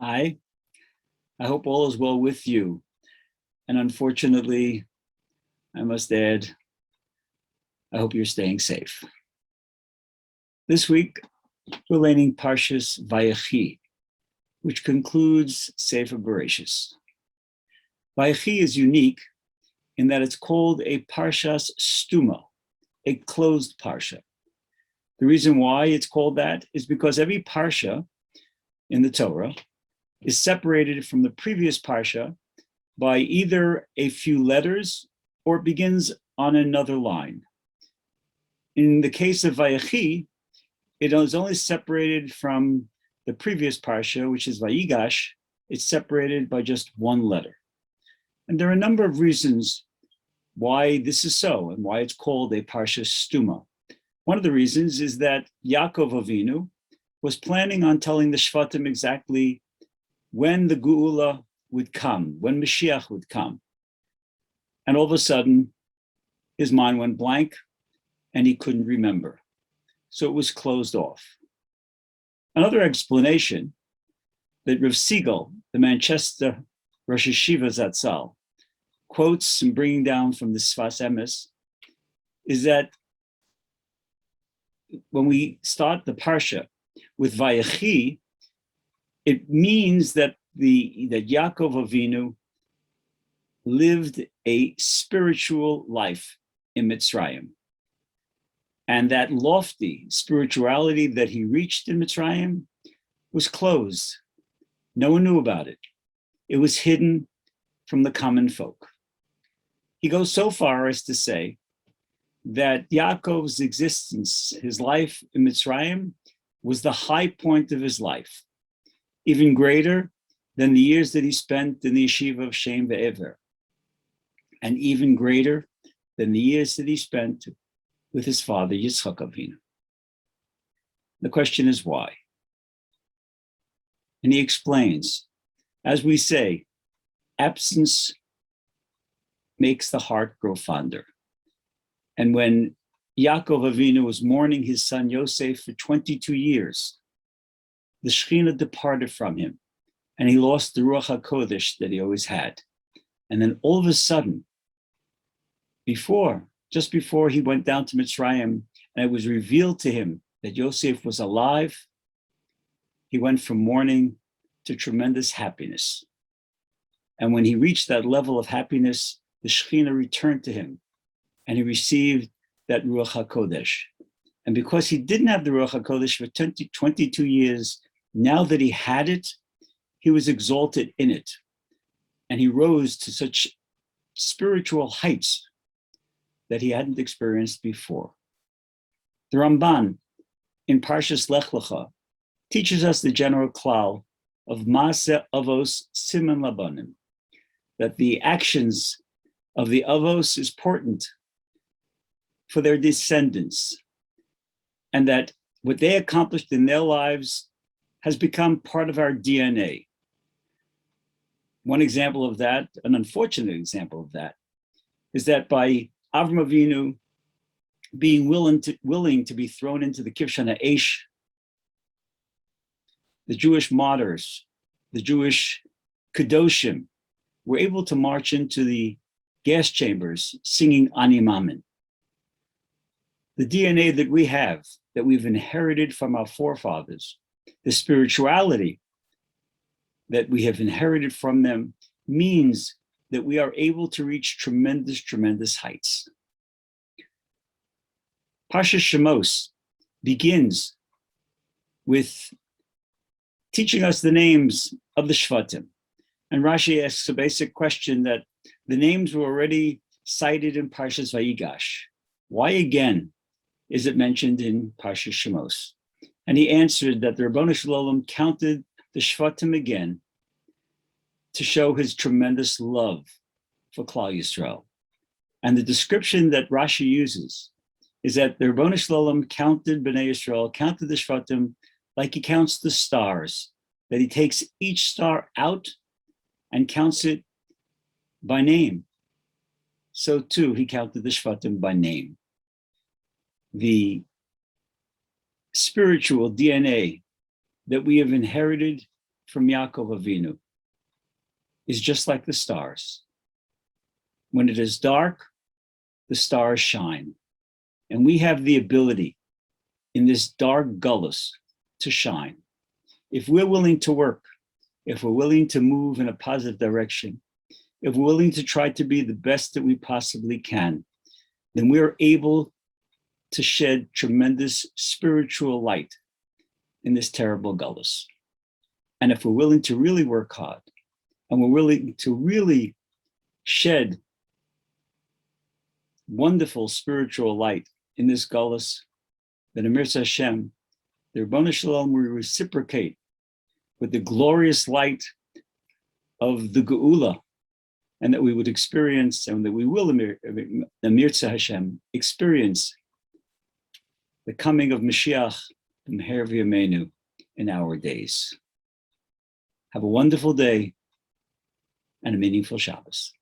I hope all is well with you. And unfortunately, I must add, I hope you're staying safe. This week, we're learning Parshas Vayichi, which concludes Sefer Bereshis. Vayichi is unique in that it's called a Parshas Stuma, a closed Parsha. The reason why it's called that is because every Parsha in the Torah is separated from the previous Parsha by either a few letters or it begins on another line. In the case of Vayichi, it is only separated from the previous Parsha, which is Vayigash. It's separated by just one letter. And there are a number of reasons why this is so and why it's called a Parsha Stuma. One of the reasons is that Yaakov Avinu was planning on telling the Shvatim exactly when the Geula would come, when Mashiach would come. And all of a sudden, his mind went blank and he couldn't remember. So it was closed off. Another explanation that Rav Siegel, the Manchester Rosh Yeshiva Zatzal, quotes and bringing down from the Sfas Emes is that when we start the Parsha with Vayichi, it means that Yaakov Avinu lived a spiritual life in Mitzrayim. And that lofty spirituality that he reached in Mitzrayim was closed. No one knew about it. It was hidden from the common folk. He goes so far as to say that Yaakov's existence, his life in Mitzrayim, was the high point of his life, even greater than the years that he spent in the yeshiva of Shem ve'ever, and even greater than the years that he spent with his father, Yitzchak Avinu. The question is why? And he explains, as we say, absence makes the heart grow fonder. And when Yaakov Avinu was mourning his son Yosef for 22 years, the Shekhinah departed from him and he lost the Ruach HaKodesh that he always had. And then all of a sudden, just before he went down to Mitzrayim and it was revealed to him that Yosef was alive, he went from mourning to tremendous happiness. And when he reached that level of happiness, the Shekhinah returned to him and he received that Ruach HaKodesh. And because he didn't have the Ruach HaKodesh for 22 years, now that he had it, he was exalted in it. And he rose to such spiritual heights that he hadn't experienced before. The Ramban in Parshas Lech Lecha teaches us the general klal of Maaseh Avos Siman Labanim, that the actions of the Avos is important for their descendants, and that what they accomplished in their lives has become part of our DNA. One example of that, an unfortunate example of that, is that by Avram Avinu being willing to be thrown into the Kivshan HaEsh, the Jewish martyrs, the Jewish Kedoshim, were able to march into the gas chambers singing Ani Mamin. The DNA that we have, that we've inherited from our forefathers, the spirituality that we have inherited from them, means that we are able to reach tremendous, tremendous heights. Parshas Shemos begins with teaching us the names of the Shvatim. And Rashi asks a basic question that the names were already cited in Parshas Vayigash. Why again is it mentioned in Parshas Shemos? And he answered that the Ribono Shel Olam counted the Shvatim again to show his tremendous love for Klal Yisrael. And the description that Rashi uses is that the Ribono Shel Olam counted Bnei Yisrael, counted the Shvatim like he counts the stars, that he takes each star out and counts it by name. So too, he counted the Shvatim by name. The spiritual DNA that we have inherited from Yaakov Avinu is just like the stars. When it is dark, the stars shine. And we have the ability in this dark gullus to shine. If we're willing to work, if we're willing to move in a positive direction, if we're willing to try to be the best that we possibly can, then we're able to shed tremendous spiritual light in this terrible gullus. And if we're willing to really work hard, and we're willing to really shed wonderful spiritual light in this gullus, then Amir Hashem, the Rabbanu Shalom will reciprocate with the glorious light of the Geula, and that we would experience, and that we will, Amir Hashem, experience the coming of Mashiach from Meher V'Yameinu in our days. Have a wonderful day and a meaningful Shabbos.